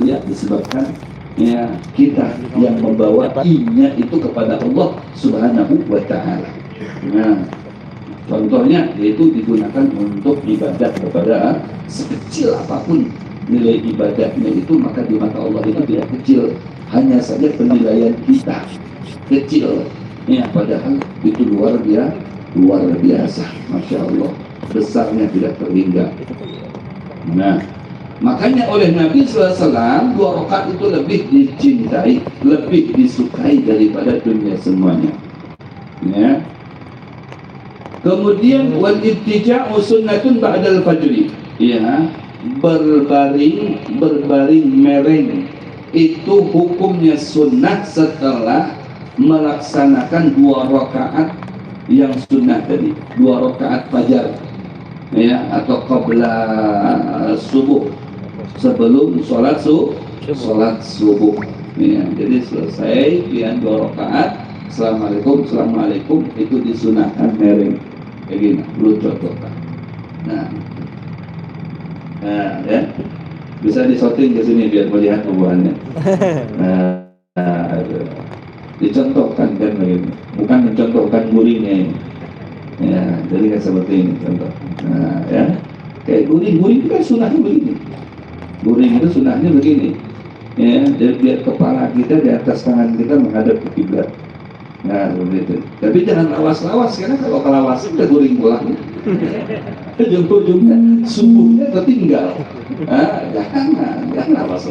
ya disebabkan ya kita yang membawa i-nya itu kepada Allah Subhanahu wa Ta'ala. Nah, contohnya yaitu digunakan untuk ibadah kepada sekecil apapun nilai ibadahnya itu, maka di mata Allah itu tidak kecil, hanya saja penilaian kita kecil ya, padahal itu luar biasa, Masya Allah, besarnya tidak terhingga. Nah, makanya oleh Nabi SAW 2 rakaat itu lebih dicintai, lebih disukai daripada dunia semuanya ya. Kemudian wal ittija'u sunnatun ba'dal fajri ya, berbaring mereng itu hukumnya sunnah setelah melaksanakan 2 rakaat yang sunnah tadi, 2 rakaat fajar ya, atau qabla subuh, sebelum sholat subuh ya. Jadi selesai pian 2 rakaat, assalamualaikum itu disunahkan mereng kayak gini, belum contohkan. Nah ya, bisa disorting ke sini biar melihat hubungannya. Dicontohkan kan begini, bukan mencontohkan guringnya ini ya, jadi kan seperti ini contoh. Nah ya, kayak guring itu kan sunahnya begini, guring itu sunahnya begini ya, jadi biar kepala kita di atas tangan kita menghadap ke kiblat. Nah begitu, tapi jangan lawas-lawas, karena kalau kelawas udah guring pulang ujung-ujungnya subuhnya tertinggal. Jangan lawas-lawas.